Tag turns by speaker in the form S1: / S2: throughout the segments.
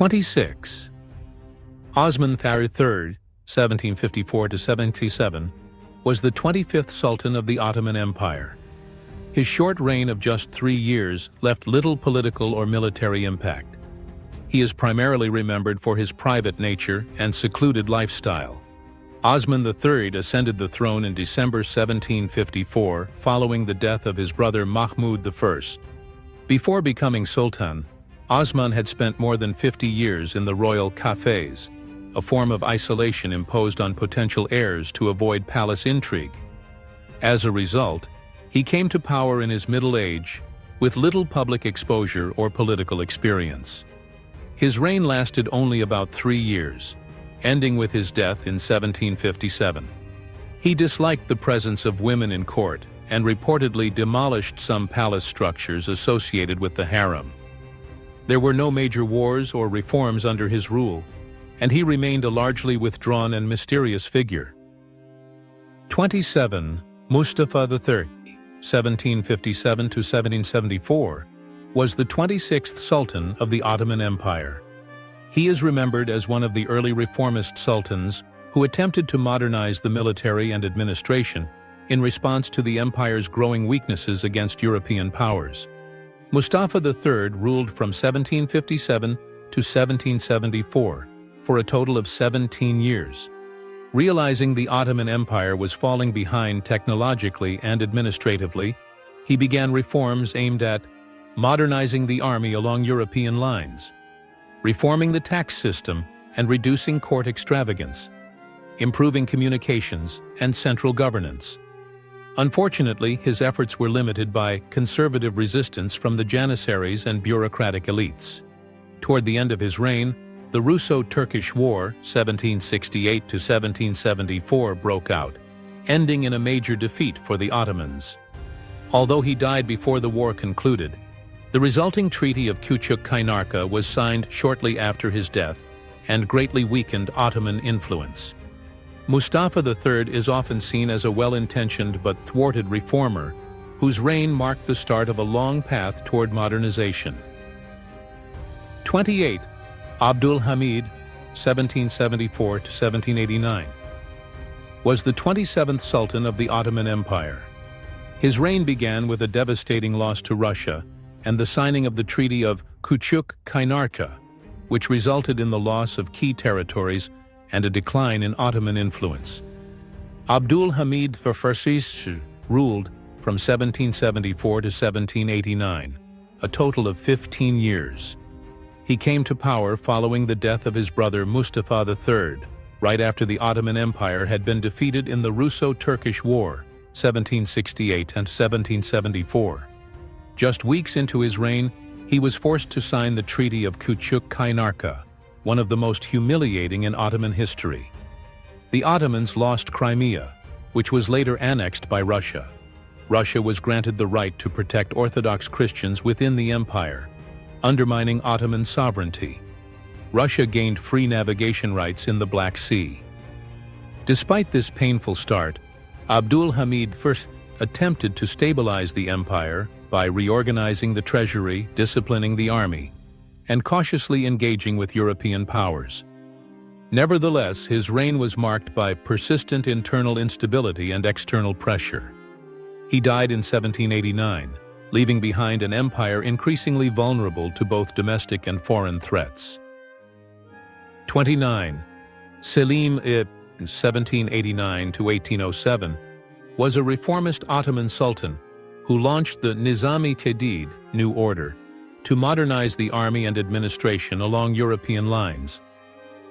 S1: 26. Osman III, 1754–77, was the 25th Sultan of the Ottoman Empire. His short reign of just 3 years left little political or military impact. He is primarily remembered for his private nature and secluded lifestyle. Osman III ascended the throne in December 1754 following the death of his brother Mahmud I. Before becoming Sultan, Osman had spent more than 50 years in the royal cafés, a form of isolation imposed on potential heirs to avoid palace intrigue. As a result, he came to power in his middle age with little public exposure or political experience. His reign lasted only about 3 years, ending with his death in 1757. He disliked the presence of women in court and reportedly demolished some palace structures associated with the harem. There were no major wars or reforms under his rule, and he remained a largely withdrawn and mysterious figure. 27. Mustafa III, 1757–1774, was the 26th Sultan of the Ottoman Empire. He is remembered as one of the early reformist sultans who attempted to modernize the military and administration in response to the empire's growing weaknesses against European powers. Mustafa III ruled from 1757 to 1774 for a total of 17 years. Realizing the Ottoman Empire was falling behind technologically and administratively, he began reforms aimed at modernizing the army along European lines, reforming the tax system and reducing court extravagance, improving communications and central governance. Unfortunately, his efforts were limited by conservative resistance from the Janissaries and bureaucratic elites. Toward the end of his reign, the Russo-Turkish War, 1768–1774, broke out, ending in a major defeat for the Ottomans. Although he died before the war concluded, the resulting Treaty of Küçük-Kaynarca was signed shortly after his death and greatly weakened Ottoman influence. Mustafa III is often seen as a well-intentioned but thwarted reformer whose reign marked the start of a long path toward modernization. 28. Abdulhamid, 1774–1789, was the 27th Sultan of the Ottoman Empire. His reign began with a devastating loss to Russia and the signing of the Treaty of Küçük-Kaynarca, which resulted in the loss of key territories and a decline in Ottoman influence. Abdulmejid I ruled from 1774 to 1789, a total of 15 years. He came to power following the death of his brother Mustafa III, right after the Ottoman Empire had been defeated in the Russo-Turkish War, 1768 and 1774. Just weeks into his reign, he was forced to sign the Treaty of Küçük-Kaynarca, one of the most humiliating in Ottoman history. The Ottomans lost Crimea, which was later annexed by Russia. Russia was granted the right to protect Orthodox Christians within the empire, undermining Ottoman sovereignty. Russia gained free navigation rights in the Black Sea. Despite this painful start, Abdulhamid I attempted to stabilize the empire by reorganizing the treasury, disciplining the army, and cautiously engaging with European powers. Nevertheless, his reign was marked by persistent internal instability and external pressure. He died in 1789, leaving behind an empire increasingly vulnerable to both domestic and foreign threats. 29. Selim I, 1789–1807, was a reformist Ottoman sultan who launched the Nizam-i Jadid, New Order, to modernize the army and administration along European lines.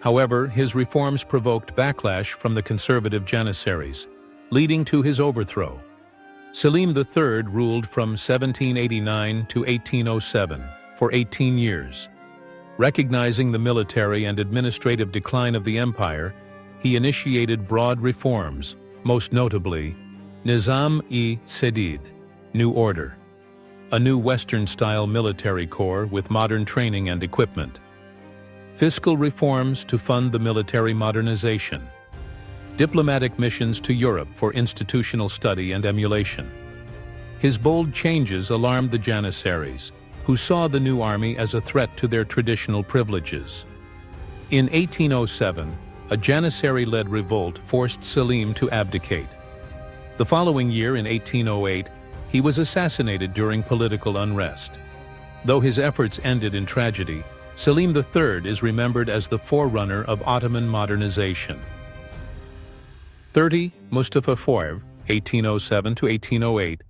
S1: However, his reforms provoked backlash from the conservative Janissaries, leading to his overthrow. Selim III ruled from 1789 to 1807 for 18 years. Recognizing the military and administrative decline of the empire, he initiated broad reforms, most notably Nizam-i Jadid, New Order, a new Western-style military corps with modern training and equipment. Fiscal reforms to fund the military modernization. Diplomatic missions to Europe for institutional study and emulation. His bold changes alarmed the Janissaries, who saw the new army as a threat to their traditional privileges. In 1807, a Janissary-led revolt forced Selim to abdicate. The following year, in 1808, he was assassinated during political unrest. Though his efforts ended in tragedy, Selim III is remembered as the forerunner of Ottoman modernization. 30. Mustafa IV, 1807 to 1808,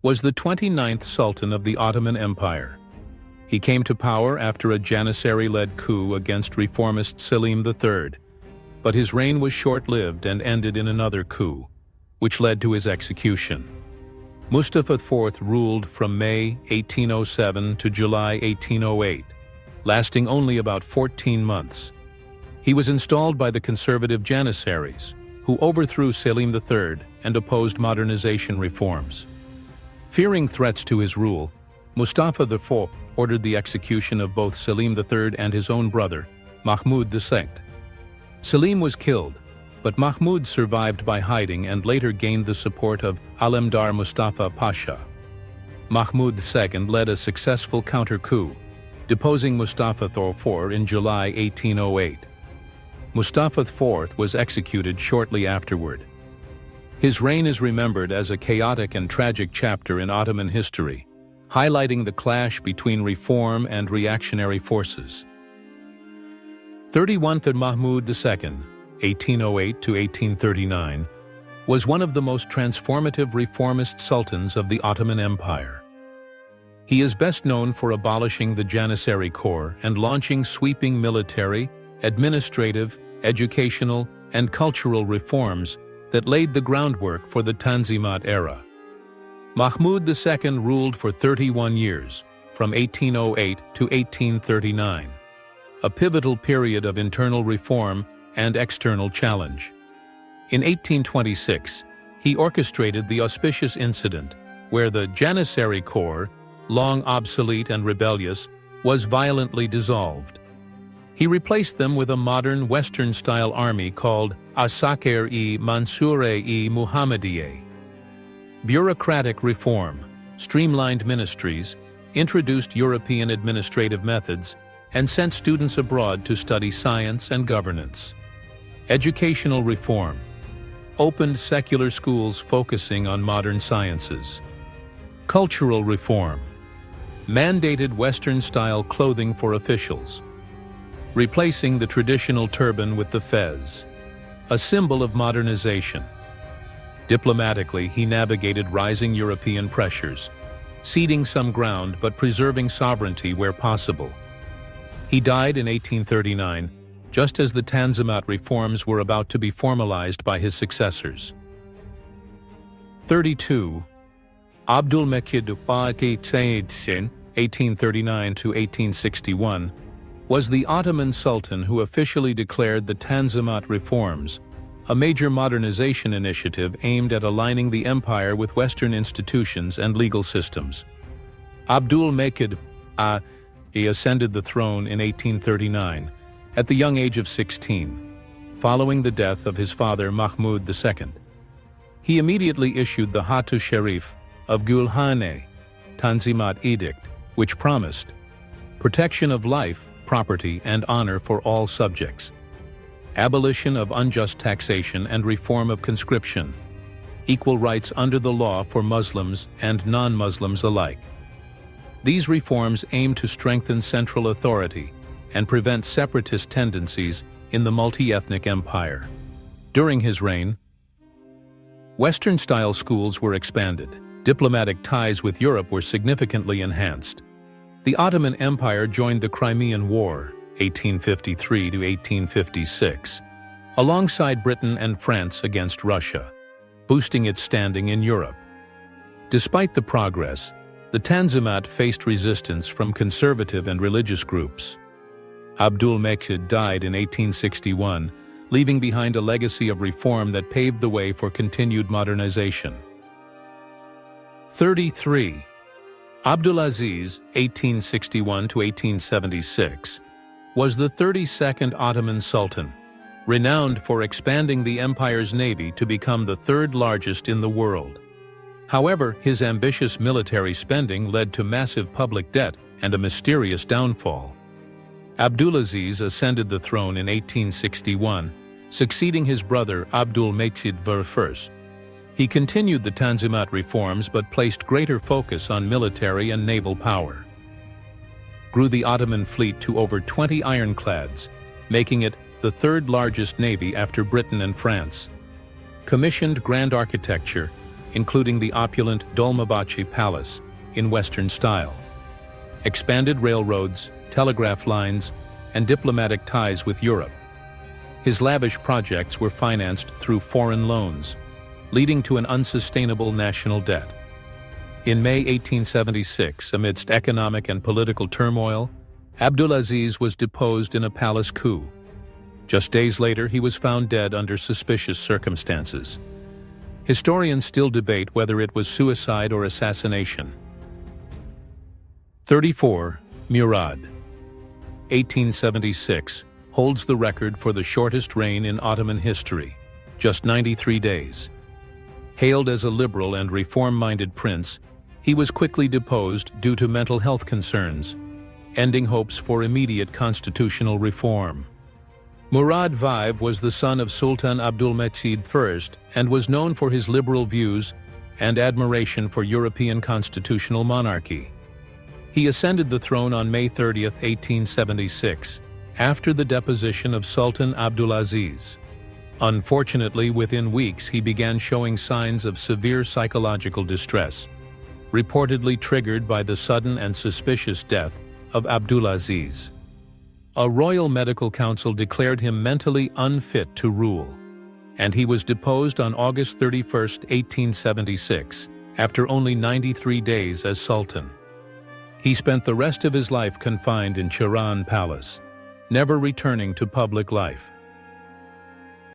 S1: was the 29th Sultan of the Ottoman Empire. He came to power after a Janissary-led coup against reformist Selim III, but his reign was short-lived and ended in another coup, which led to his execution. Mustafa IV ruled from May 1807 to July 1808, lasting only about 14 months. He was installed by the conservative Janissaries, who overthrew Selim III and opposed modernization reforms. Fearing threats to his rule, Mustafa IV ordered the execution of both Selim III and his own brother, Mahmud II. Selim was killed, but Mahmud survived by hiding and later gained the support of Alemdar Mustafa Pasha. Mahmud II led a successful counter-coup, deposing Mustafa IV in July 1808. Mustafa IV was executed shortly afterward. His reign is remembered as a chaotic and tragic chapter in Ottoman history, highlighting the clash between reform and reactionary forces. 31st Mahmud II, 1808 to 1839, was one of the most transformative reformist sultans of the Ottoman Empire. He is best known for abolishing the Janissary Corps and launching sweeping military, administrative, educational, and cultural reforms that laid the groundwork for the Tanzimat era. Mahmud II ruled for 31 years, from 1808 to 1839, a pivotal period of internal reform and external challenge. In 1826, he orchestrated the auspicious incident where the Janissary Corps, long obsolete and rebellious, was violently dissolved. He replaced them with a modern Western-style army called Asakir-e Mansour-e Muhammadiyeh. Bureaucratic reform, streamlined ministries, introduced European administrative methods, and sent students abroad to study science and governance. Educational reform opened secular schools focusing on modern sciences. Cultural reform mandated Western-style clothing for officials, replacing the traditional turban with the fez, a symbol of modernization. Diplomatically, he navigated rising European pressures, ceding some ground but preserving sovereignty where possible. He died in 1839, just as the Tanzimat reforms were about to be formalized by his successors. 32. Abdulmejid I, 1839 to 1861, was the Ottoman Sultan who officially declared the Tanzimat reforms, a major modernization initiative aimed at aligning the empire with Western institutions and legal systems. Abdulmejid I ascended the throne in 1839, at the young age of 16, following the death of his father Mahmud II. He immediately issued the Hatu Sharif of Gulhane, Tanzimat Edict, which promised protection of life, property, and honor for all subjects, abolition of unjust taxation and reform of conscription, equal rights under the law for Muslims and non-Muslims alike. These reforms aim to strengthen central authority and prevent separatist tendencies in the multi-ethnic empire. During his reign, Western-style schools were expanded. Diplomatic ties with Europe were significantly enhanced. The Ottoman Empire joined the Crimean War, 1853 to 1856, alongside Britain and France against Russia, boosting its standing in Europe. Despite the progress, the Tanzimat faced resistance from conservative and religious groups. Abdulmejid died in 1861, leaving behind a legacy of reform that paved the way for continued modernization. 33. Abdulaziz, 1861 to 1876, was the 32nd Ottoman Sultan, renowned for expanding the empire's navy to become the third largest in the world. However, his ambitious military spending led to massive public debt and a mysterious downfall. Abdulaziz ascended the throne in 1861, succeeding his brother Abdulmejid I. He continued the Tanzimat reforms but placed greater focus on military and naval power. Grew the Ottoman fleet to over 20 ironclads, making it the third largest navy after Britain and France. Commissioned grand architecture, including the opulent Dolmabahce Palace in Western style. Expanded railroads, telegraph lines, and diplomatic ties with Europe. His lavish projects were financed through foreign loans, leading to an unsustainable national debt. In May 1876, amidst economic and political turmoil, Abdulaziz was deposed in a palace coup. Just days later, he was found dead under suspicious circumstances. Historians still debate whether it was suicide or assassination. 34. Murad, 1876, holds the record for the shortest reign in Ottoman history, just 93 days. Hailed as a liberal and reform-minded prince, he was quickly deposed due to mental health concerns, ending hopes for immediate constitutional reform. Murad V was the son of Sultan Abdulmejid I and was known for his liberal views and admiration for European constitutional monarchy. He ascended the throne on May 30, 1876, after the deposition of Sultan Abdulaziz. Unfortunately, within weeks he began showing signs of severe psychological distress, reportedly triggered by the sudden and suspicious death of Abdulaziz. A royal medical council declared him mentally unfit to rule, and he was deposed on August 31, 1876, after only 93 days as sultan. He spent the rest of his life confined in Chirvan Palace, never returning to public life.